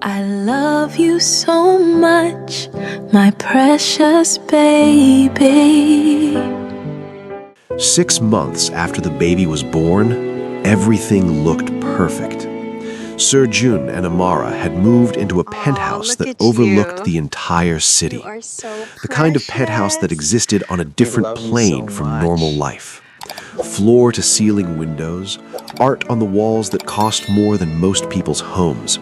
I love you so much, my precious baby. 6 months after the baby was born, everything looked perfect. Sir Jun and Amara had moved into a penthouse that overlooked the entire city. You are so The kind of penthouse that existed on a different love you plane so from much. normal life. Floor-to-ceiling windows, art on the walls that cost more than most people's homes,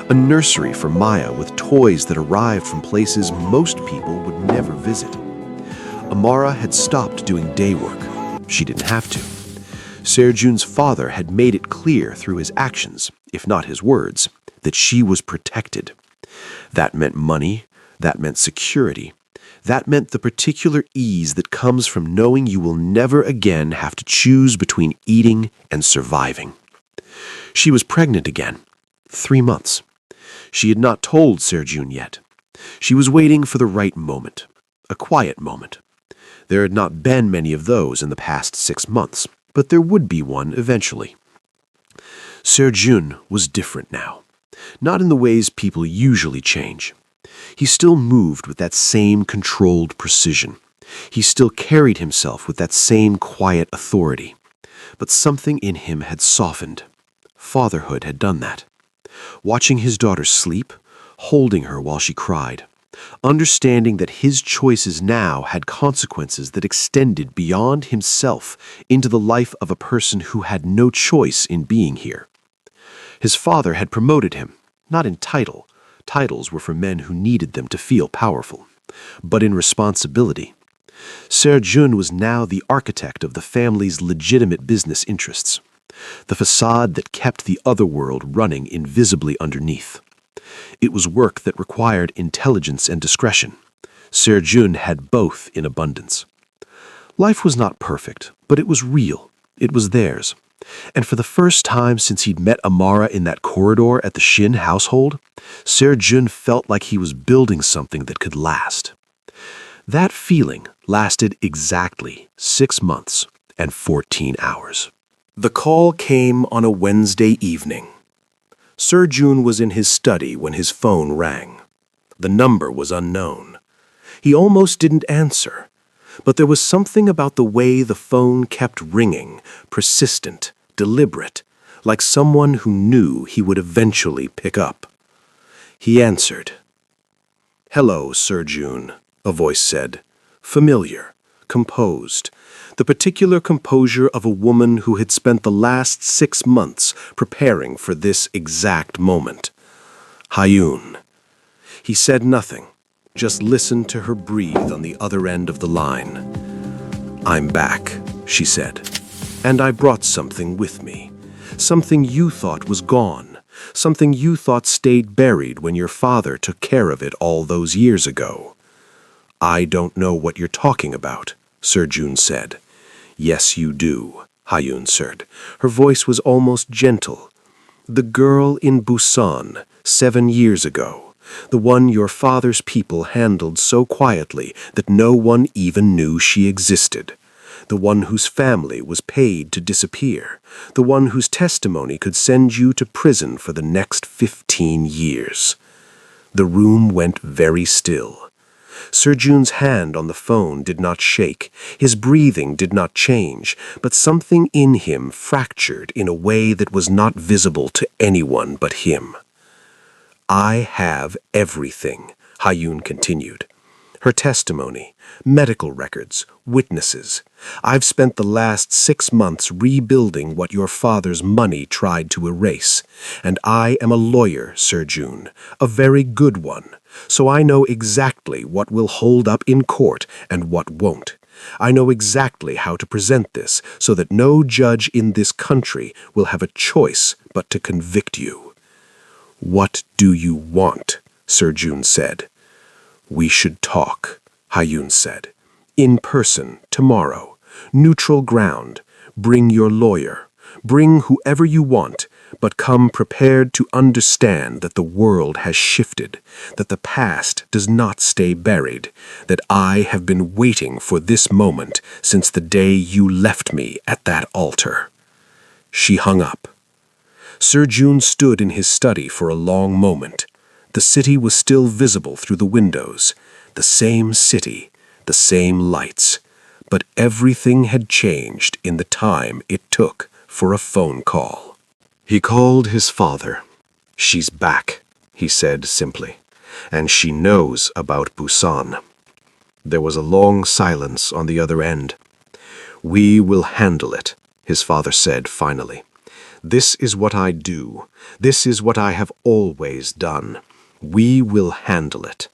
a nursery for Maya with toys that arrived from places most people would never visit. Amara had stopped doing day work. She didn't have to. Serjun's father had made it clear through his actions, if not his words, that she was protected. That meant money, that meant security, that meant the particular ease that comes from knowing you will never again have to choose between eating and surviving. She was pregnant again, 3 months. She had not told Serjun yet. She was waiting for the right moment, a quiet moment. There had not been many of those in the past 6 months, but there would be one eventually. Serjun was different now, not in the ways people usually change. He still moved with that same controlled precision. He still carried himself with that same quiet authority. But something in him had softened. Fatherhood had done that. Watching his daughter sleep, holding her while she cried, understanding that his choices now had consequences that extended beyond himself into the life of a person who had no choice in being here. His father had promoted him, not in title. Titles were for men who needed them to feel powerful, but in responsibility. Serjun was now the architect of the family's legitimate business interests, the facade that kept the other world running invisibly underneath. It was work that required intelligence and discretion. Serjun had both in abundance. Life was not perfect, but it was real. It was theirs. And for the first time since he'd met Amara in that corridor at the Shin household, Serjun felt like he was building something that could last. That feeling lasted exactly 6 months and 14 hours. The call came on a Wednesday evening. Serjun was in his study when his phone rang. The number was unknown. He almost didn't answer, but there was something about the way the phone kept ringing, persistent, deliberate, like someone who knew he would eventually pick up. He answered. "Hello, Serjun," a voice said, familiar, composed, the particular composure of a woman who had spent the last 6 months preparing for this exact moment. Hayun. He said nothing, just listened to her breathe on the other end of the line. "I'm back," she said, "and I brought something with me. Something you thought was gone, something you thought stayed buried when your father took care of it all those years ago." "I don't know what you're talking about," Serjun said. "Yes, you do," Hayun said. Her voice was almost gentle. "The girl in Busan, 7 years ago. The one your father's people handled so quietly that no one even knew she existed. The one whose family was paid to disappear. The one whose testimony could send you to prison for the next 15 years. The room went very still. Serjun's hand on the phone did not shake, his breathing did not change, but something in him fractured in a way that was not visible to anyone but him. "I have everything," Hayun continued. "Her testimony, medical records, witnesses. I've spent the last 6 months rebuilding what your father's money tried to erase. And I am a lawyer, Serjun, a very good one. So I know exactly what will hold up in court and what won't. I know exactly how to present this so that no judge in this country will have a choice but to convict you." "What do you want?" Serjun said. "We should talk," Hayun said. "In person, tomorrow. Neutral ground. Bring your lawyer. Bring whoever you want, but come prepared to understand that the world has shifted, that the past does not stay buried, that I have been waiting for this moment since the day you left me at that altar." She hung up. Serjun stood in his study for a long moment. The city was still visible through the windows. The same city, the same lights. But everything had changed in the time it took for a phone call. He called his father. "She's back," he said simply, "and she knows about Busan." There was a long silence on the other end. "We will handle it," his father said finally. "This is what I do. This is what I have always done. We will handle it."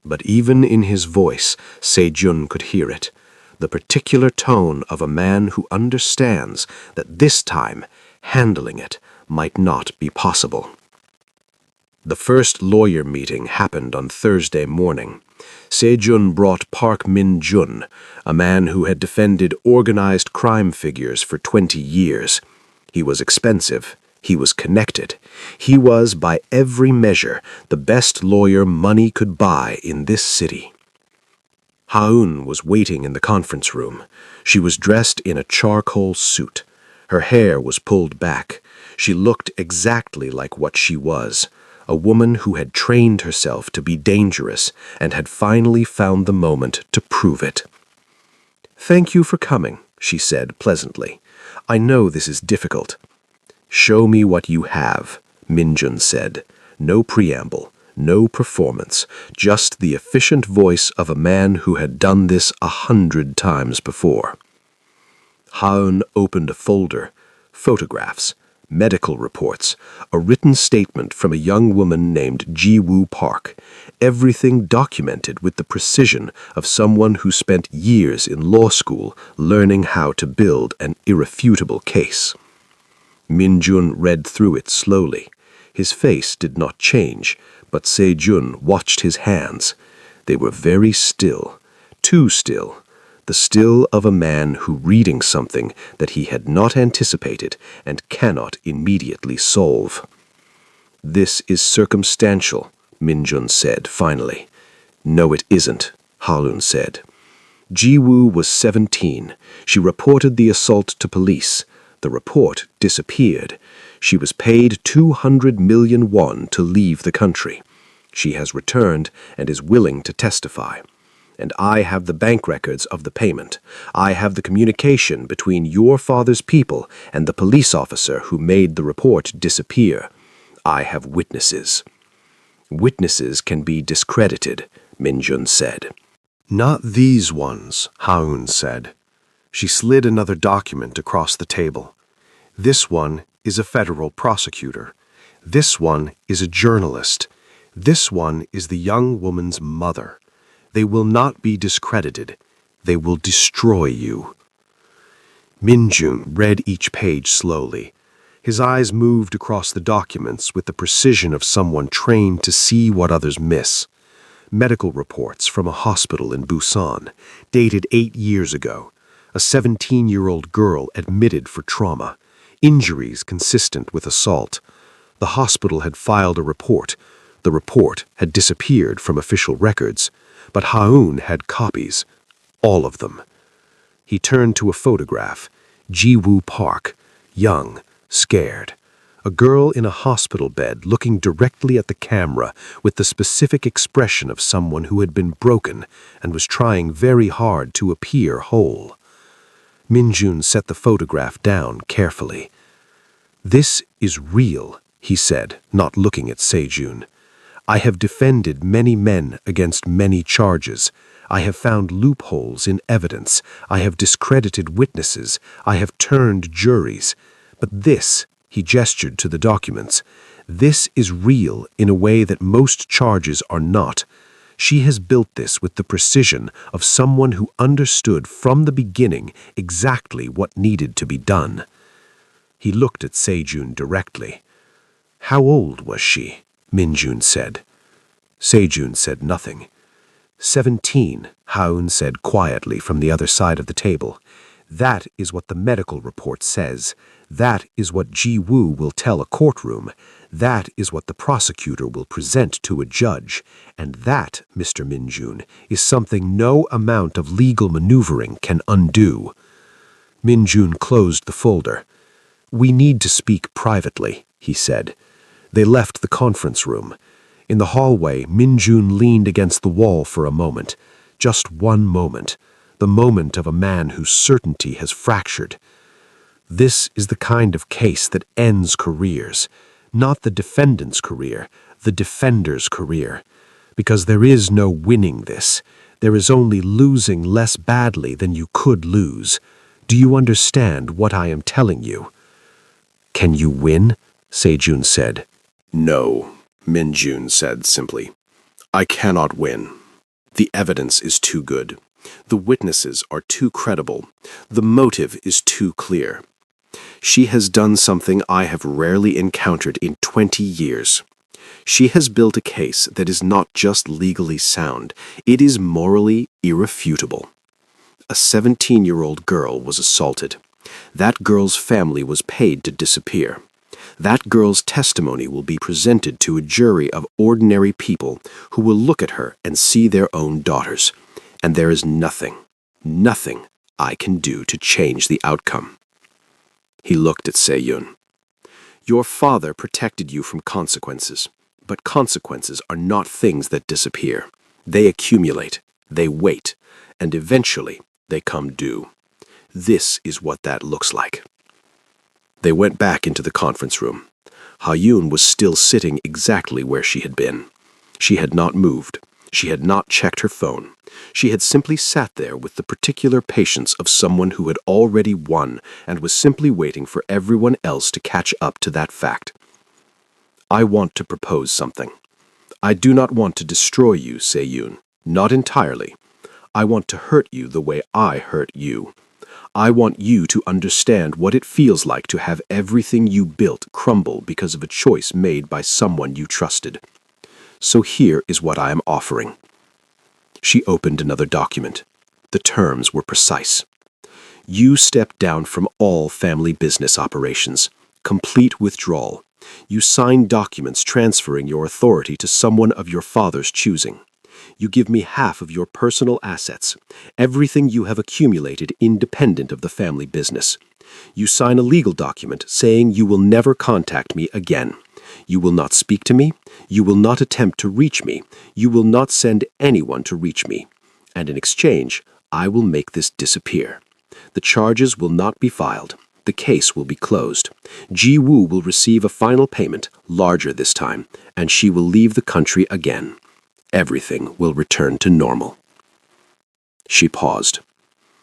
But even in his voice, Se-jun could hear it, the particular tone of a man who understands that this time handling it might not be possible. The first lawyer meeting happened on Thursday morning. Se-jun brought Park Min-jun, a man who had defended organized crime figures for 20 years. He was expensive. He was connected. He was, by every measure, the best lawyer money could buy in this city. Ha-eun was waiting in the conference room. She was dressed in a charcoal suit. Her hair was pulled back. She looked exactly like what she was, a woman who had trained herself to be dangerous and had finally found the moment to prove it. "Thank you for coming," she said pleasantly. "I know this is difficult." "Show me what you have," Min-jun said. No preamble, no performance, just the efficient voice of a man who had done this 100 times before. Ha-eun opened a folder, photographs, medical reports, a written statement from a young woman named Ji-woo Park, everything documented with the precision of someone who spent years in law school learning how to build an irrefutable case. Min-jun read through it slowly. His face did not change, but Se-jun watched his hands. They were very still, too still, the still of a man who reading something that he had not anticipated and cannot immediately solve. "This is circumstantial," Min-jun said finally. "No, it isn't," Ha-eun said. Ji-woo was 17. She reported the assault to police. The report disappeared. She was paid 200 million won to leave the country. She has returned and is willing to testify. And I have the bank records of the payment. I have the communication between your father's people and the police officer who made the report disappear. I have witnesses. Witnesses can be discredited, Min-jun said. Not these ones, Ha-eun said. She slid another document across the table. This one is a federal prosecutor. This one is a journalist. This one is the young woman's mother. They will not be discredited. They will destroy you. Min-jun read each page slowly. His eyes moved across the documents with the precision of someone trained to see what others miss. Medical reports from a hospital in Busan, dated 8 years ago. A 17-year-old girl admitted for trauma. Injuries consistent with assault. The hospital had filed a report. The report had disappeared from official records, but Ha-eun had copies. All of them. He turned to a photograph. Ji-woo Park, young, scared. A girl in a hospital bed looking directly at the camera with the specific expression of someone who had been broken and was trying very hard to appear whole. Min-jun set the photograph down carefully. "This is real," he said, not looking at Se-jun. "I have defended many men against many charges. I have found loopholes in evidence. I have discredited witnesses. I have turned juries. But this," he gestured to the documents, "this is real in a way that most charges are not. She has built this with the precision of someone who understood from the beginning exactly what needed to be done." He looked at Se-jun directly. "How old was she?" Min-jun said. Se-jun said nothing. 17, Ha-eun said quietly from the other side of the table. "That is what the medical report says. That is what Ji-woo will tell a courtroom. That is what the prosecutor will present to a judge. And that, Mr. Min-jun, is something no amount of legal maneuvering can undo." Min-jun closed the folder. "We need to speak privately," he said. They left the conference room. In the hallway, Minjun leaned against the wall for a moment. Just one moment. The moment of a man whose certainty has fractured. This is the kind of case that ends careers. Not the defendant's career, the defender's career. Because there is no winning this. There is only losing less badly than you could lose. Do you understand what I am telling you? Can you win? Sejun said. No, Minjun said simply. I cannot win. The evidence is too good. The witnesses are too credible. The motive is too clear. She has done something I have rarely encountered in 20 years. She has built a case that is not just legally sound, it is morally irrefutable. A 17-year-old girl was assaulted. That girl's family was paid to disappear. That girl's testimony will be presented to a jury of ordinary people who will look at her and see their own daughters. And there is nothing I can do to change the outcome. He looked at Sejun. Your father protected you from consequences, but consequences are not things that disappear. They accumulate, they wait, and eventually they come due. This is what that looks like. They went back into the conference room. Ha-Yoon was still sitting exactly where she had been. She had not moved. She had not checked her phone. She had simply sat there with the particular patience of someone who had already won and was simply waiting for everyone else to catch up to that fact. I want to propose something. I do not want to destroy you, Sejun. Not entirely. I want to hurt you the way I hurt you. I want you to understand what it feels like to have everything you built crumble because of a choice made by someone you trusted. So here is what I am offering. She opened another document. The terms were precise. You step down from all family business operations. Complete withdrawal. You sign documents transferring your authority to someone of your father's choosing. You give me half of your personal assets, everything you have accumulated independent of the family business. You sign a legal document saying you will never contact me again. You will not speak to me. You will not attempt to reach me. You will not send anyone to reach me. And in exchange, I will make this disappear. The charges will not be filed. The case will be closed. Ji-woo will receive a final payment, larger this time, and she will leave the country again. Everything will return to normal. She paused.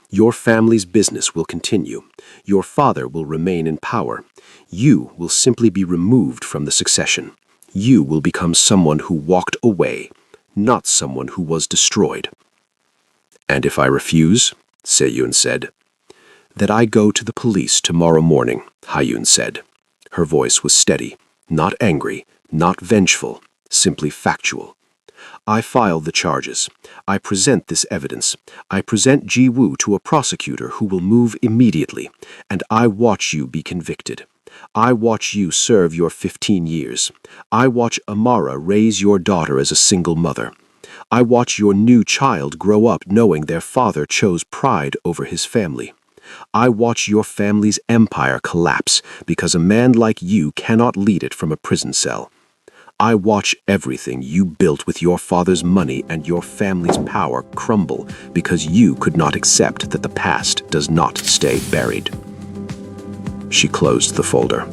Your family's business will continue. Your father will remain in power. You will simply be removed from the succession. You will become someone who walked away, not someone who was destroyed. And if I refuse, Sejun said. That I go to the police tomorrow morning, Ha-Yoon said. Her voice was steady, not angry, not vengeful, simply factual. I file the charges. I present this evidence. I present Ji-woo to a prosecutor who will move immediately, and I watch you be convicted. I watch you serve your 15 years. I watch Amara raise your daughter as a single mother. I watch your new child grow up knowing their father chose pride over his family. I watch your family's empire collapse because a man like you cannot lead it from a prison cell. I watch everything you built with your father's money and your family's power crumble because you could not accept that the past does not stay buried. She closed the folder.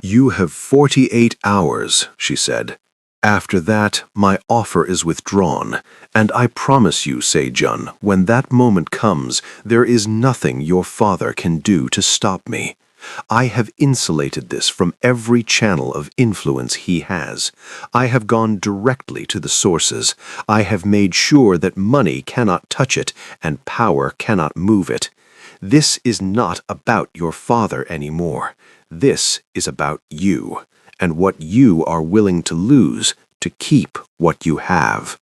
You have 48 hours, she said. After that, my offer is withdrawn, and I promise you, Sejun, when that moment comes, there is nothing your father can do to stop me. I have insulated this from every channel of influence he has. I have gone directly to the sources. I have made sure that money cannot touch it and power cannot move it. This is not about your father anymore. This is about you, and what you are willing to lose to keep what you have.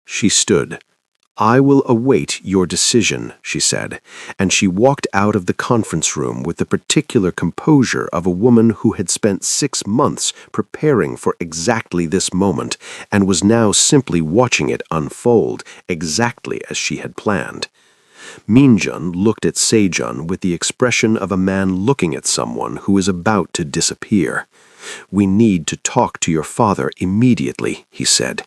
She stood. I will await your decision, she said, and she walked out of the conference room with the particular composure of a woman who had spent 6 months preparing for exactly this moment and was now simply watching it unfold exactly as she had planned. Minjun looked at Sejun with the expression of a man looking at someone who is about to disappear. "We need to talk to your father immediately," he said.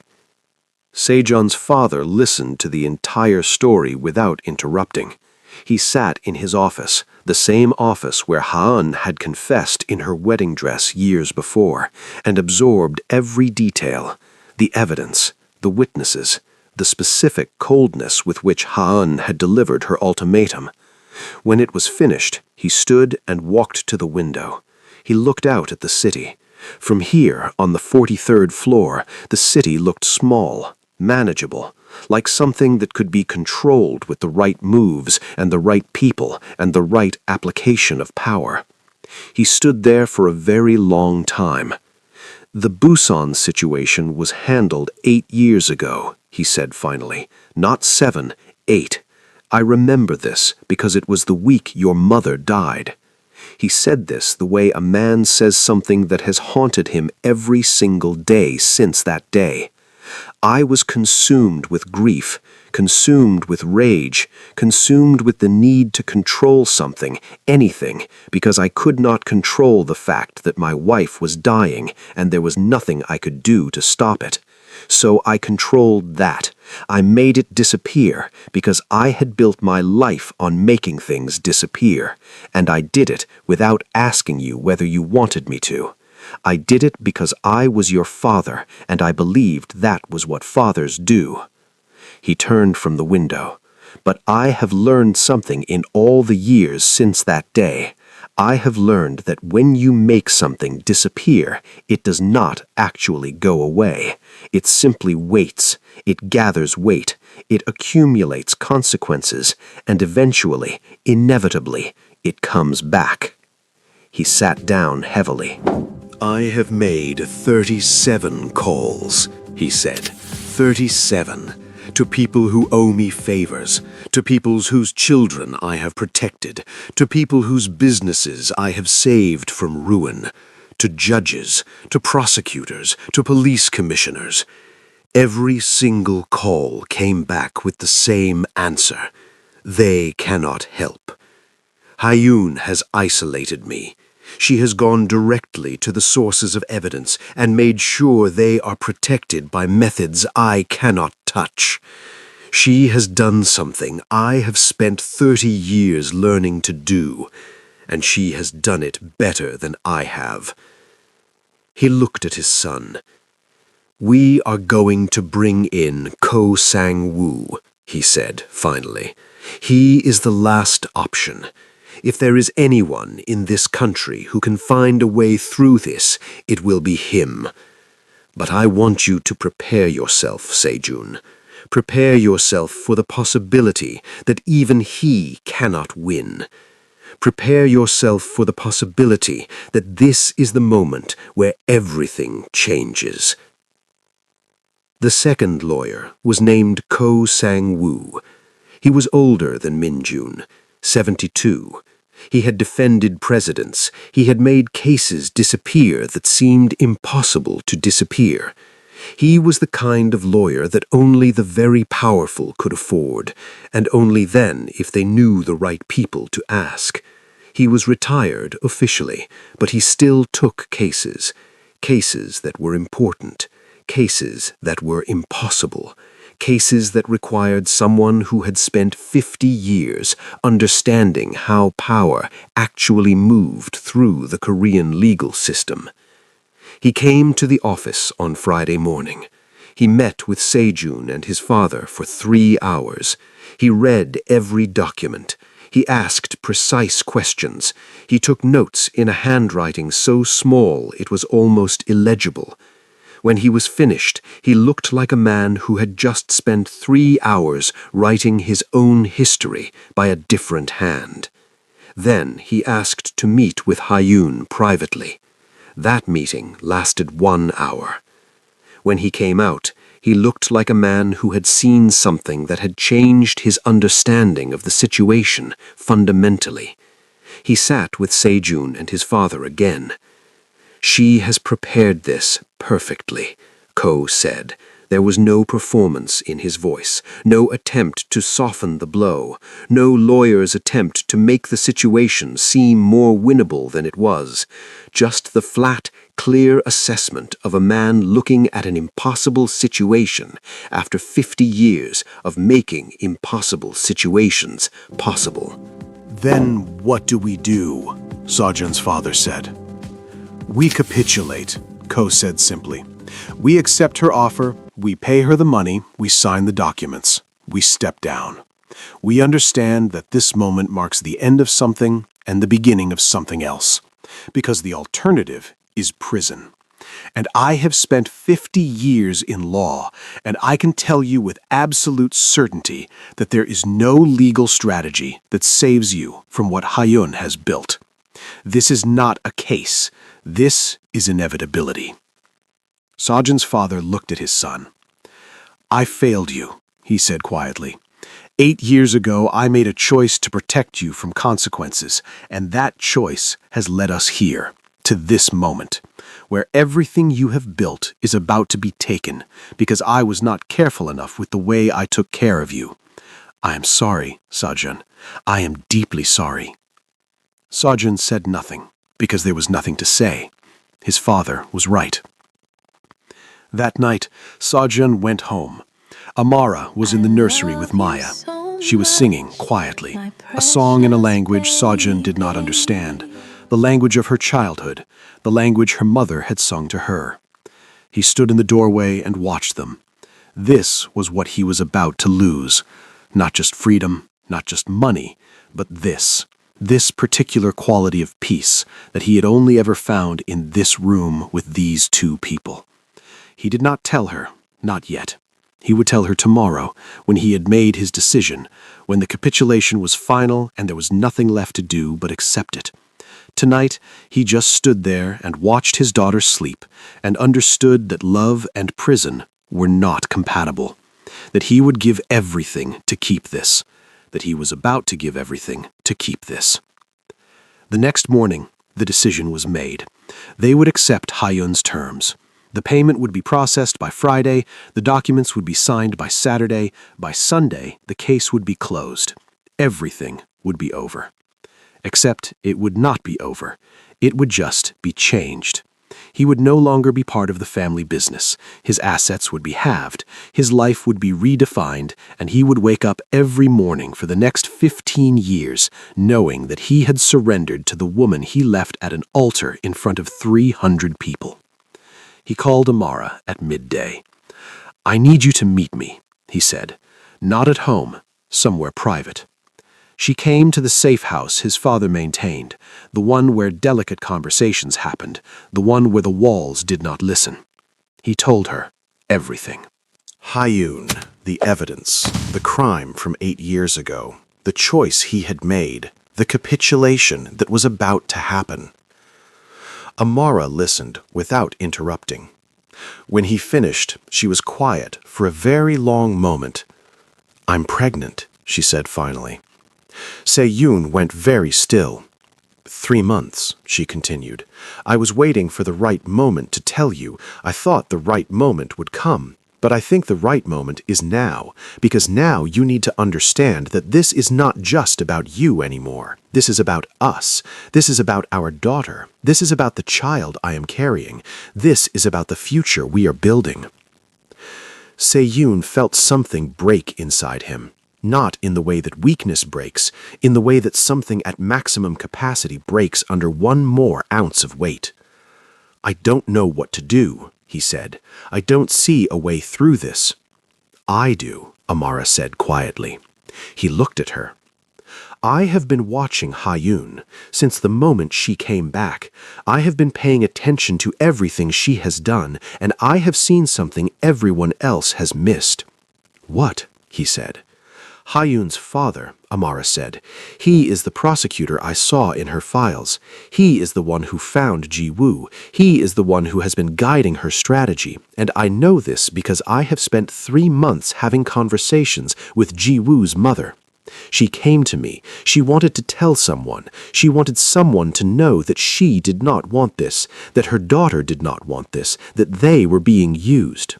Sejong's father listened to the entire story without interrupting. He sat in his office, the same office where Ha-eun had confessed in her wedding dress years before, and absorbed every detail, the evidence, the witnesses, the specific coldness with which Ha-eun had delivered her ultimatum. When it was finished, he stood and walked to the window. He looked out at the city. From here, on the 43rd floor, the city looked small, manageable, like something that could be controlled with the right moves and the right people and the right application of power. He stood there for a very long time. "The Busan situation was handled 8 years ago," he said finally. "Not 7, 8. I remember this because it was the week your mother died." He said this the way a man says something that has haunted him every single day since that day. "I was consumed with grief, consumed with rage, consumed with the need to control something, anything, because I could not control the fact that my wife was dying and there was nothing I could do to stop it. So I controlled that. I made it disappear because I had built my life on making things disappear, and I did it without asking you whether you wanted me to. I did it because I was your father, and I believed that was what fathers do." He turned from the window. "But I have learned something in all the years since that day. I have learned that when you make something disappear, it does not actually go away. It simply waits. It gathers weight. It accumulates consequences, and eventually, inevitably, it comes back." He sat down heavily. "I have made 37 calls," he said. 37. To people who owe me favors, to people whose children I have protected, to people whose businesses I have saved from ruin, to judges, to prosecutors, to police commissioners. Every single call came back with the same answer. They cannot help. Ha-eun has isolated me. She has gone directly to the sources of evidence and made sure they are protected by methods I cannot touch. She has done something I have spent 30 years learning to do, and she has done it better than I have." He looked at his son. "We are going to bring in Ko Sang-woo," he said finally. "He is the last option. If there is anyone in this country who can find a way through this, it will be him. But I want you to prepare yourself, Sejun. Prepare yourself for the possibility that even he cannot win. Prepare yourself for the possibility that this is the moment where everything changes." The second lawyer was named Ko Sang-woo. He was older than Min-jun, 72. He had defended presidents. He had made cases disappear that seemed impossible to disappear. He was the kind of lawyer that only the very powerful could afford, and only then if they knew the right people to ask. He was retired officially, but he still took cases. Cases that were important. Cases that were impossible. Cases that required someone who had spent 50 years understanding how power actually moved through the Korean legal system. He came to the office on Friday morning. He met with Sejun and his father for 3 hours. He read every document. He asked precise questions. He took notes in a handwriting so small it was almost illegible. When he was finished, he looked like a man who had just spent 3 hours writing his own history by a different hand. Then he asked to meet with Ha-eun privately. That meeting lasted 1 hour. When he came out, he looked like a man who had seen something that had changed his understanding of the situation fundamentally. He sat with Sejun and his father again. "She has prepared this perfectly," Ko said. There was no performance in his voice, no attempt to soften the blow, no lawyer's attempt to make the situation seem more winnable than it was, just the flat, clear assessment of a man looking at an impossible situation after 50 years of making impossible situations possible. "Then what do we do?" Sajjan's father said. "We capitulate," Ko said simply. "We accept her offer, we pay her the money, we sign the documents, we step down. We understand that this moment marks the end of something and the beginning of something else, because the alternative is prison. And I have spent 50 years in law, and I can tell you with absolute certainty that there is no legal strategy that saves you from what Hayun has built. This is not a case. This is inevitability." Sajjan's father looked at his son. "I failed you," he said quietly. 8 years ago, I made a choice to protect you from consequences, and that choice has led us here, to this moment, where everything you have built is about to be taken because I was not careful enough with the way I took care of you. I am sorry, Sajjan. I am deeply sorry." Sajjan said nothing, because there was nothing to say. His father was right. That night, Sajjan went home. Amara was in the nursery with Maya. She was singing quietly, a song in a language Sajjan did not understand, the language of her childhood, the language her mother had sung to her. He stood in the doorway and watched them. This was what he was about to lose. Not just freedom, not just money, but this particular quality of peace that he had only ever found in this room with these two people. He did not tell her, not yet. He would tell her tomorrow, when he had made his decision, when the capitulation was final and there was nothing left to do but accept it. Tonight, he just stood there and watched his daughter sleep and understood that love and prison were not compatible, that he would give everything to keep this, that he was about to give everything to keep this. The next morning, the decision was made. They would accept Hayun's terms. The payment would be processed by Friday, the documents would be signed by Saturday, by Sunday, the case would be closed. Everything would be over. Except it would not be over. It would just be changed. He would no longer be part of the family business. His assets would be halved. His life would be redefined, and he would wake up every morning for the next 15 years knowing that he had surrendered to the woman he left at an altar in front of 300 people. He called Amara at midday. "I need you to meet me," he said. "Not at home, somewhere private." She came to the safe house his father maintained, the one where delicate conversations happened, the one where the walls did not listen. He told her everything. Hayun, the evidence, the crime from 8 years ago, the choice he had made, the capitulation that was about to happen. Amara listened without interrupting. When he finished, she was quiet for a very long moment. "I'm pregnant," she said finally. Se-Yoon went very still. 3 months, she continued. "I was waiting for the right moment to tell you. I thought the right moment would come. But I think the right moment is now, because now you need to understand that this is not just about you anymore. This is about us. This is about our daughter. This is about the child I am carrying. This is about the future we are building." Se-Yoon felt something break inside him, not in the way that weakness breaks, in the way that something at maximum capacity breaks under one more ounce of weight. "I don't know what to do," he said. "I don't see a way through this." "I do," Amara said quietly. He looked at her. "I have been watching Hayun since the moment she came back. I have been paying attention to everything she has done, and I have seen something everyone else has missed." "What?" he said. "Hayun's father," Amara said. "He is the prosecutor I saw in her files. He is the one who found Ji-woo. He is the one who has been guiding her strategy. And I know this because I have spent 3 months having conversations with Ji-woo's mother. She came to me. She wanted to tell someone. She wanted someone to know that she did not want this, that her daughter did not want this, that they were being used."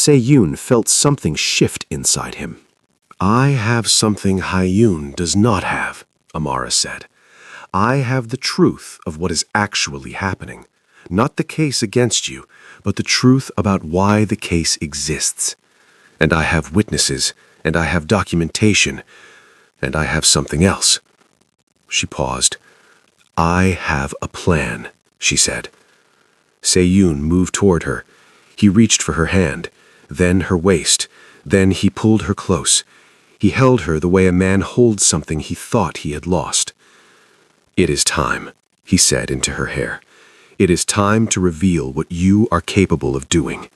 Se-yoon felt something shift inside him. "I have something Hyun does not have," Amara said. "I have the truth of what is actually happening. Not the case against you, but the truth about why the case exists. And I have witnesses, and I have documentation, and I have something else." She paused. "I have a plan," she said. Se-yoon moved toward her. He reached for her hand, then her waist, then he pulled her close. He held her the way a man holds something he thought he had lost. "It is time," he said into her hair. "It is time to reveal what you are capable of doing."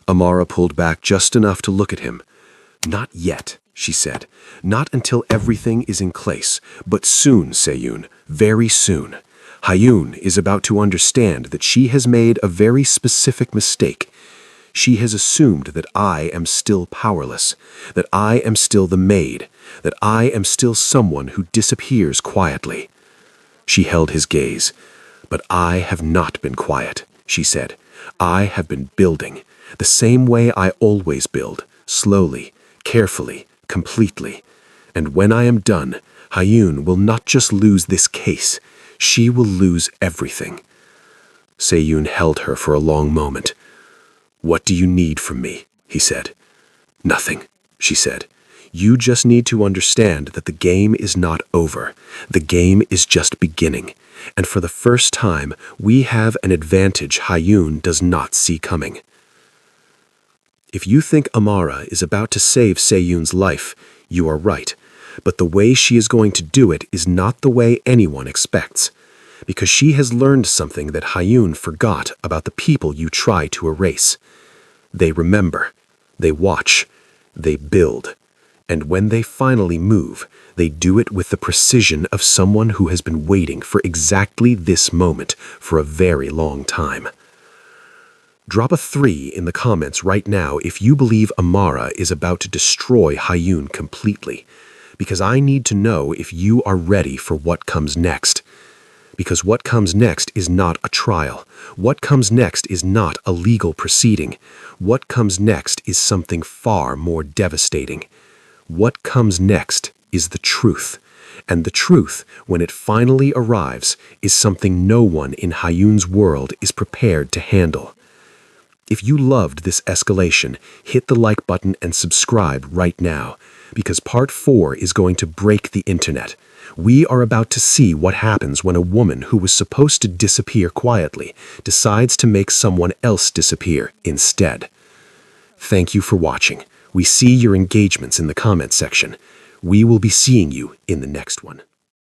Amara pulled back just enough to look at him. "Not yet," she said. "Not until everything is in place, but soon, Se-yoon, very soon. Hyun is about to understand that she has made a very specific mistake. She has assumed that I am still powerless, that I am still the maid, that I am still someone who disappears quietly." She held his gaze. "But I have not been quiet," she said. "I have been building, the same way I always build, slowly, carefully, completely. And when I am done, Hyun will not just lose this case, she will lose everything." Se-yoon held her for a long moment. "What do you need from me?" he said. "Nothing," she said. "You just need to understand that the game is not over. The game is just beginning. And for the first time, we have an advantage Hyun does not see coming." If you think Amara is about to save Se-yoon's life, you are right. But the way she is going to do it is not the way anyone expects. Because she has learned something that Hyun forgot about the people you try to erase. They remember, they watch, they build. And when they finally move, they do it with the precision of someone who has been waiting for exactly this moment for a very long time. Drop a 3 in the comments right now if you believe Amara is about to destroy Hyun completely, because I need to know if you are ready for what comes next. Because what comes next is not a trial. What comes next is not a legal proceeding. What comes next is something far more devastating. What comes next is the truth. And the truth, when it finally arrives, is something no one in Hyun's world is prepared to handle. If you loved this escalation, hit the like button and subscribe right now, because part 4 is going to break the internet. We are about to see what happens when a woman who was supposed to disappear quietly decides to make someone else disappear instead. Thank you for watching. We see your engagements in the comment section. We will be seeing you in the next one.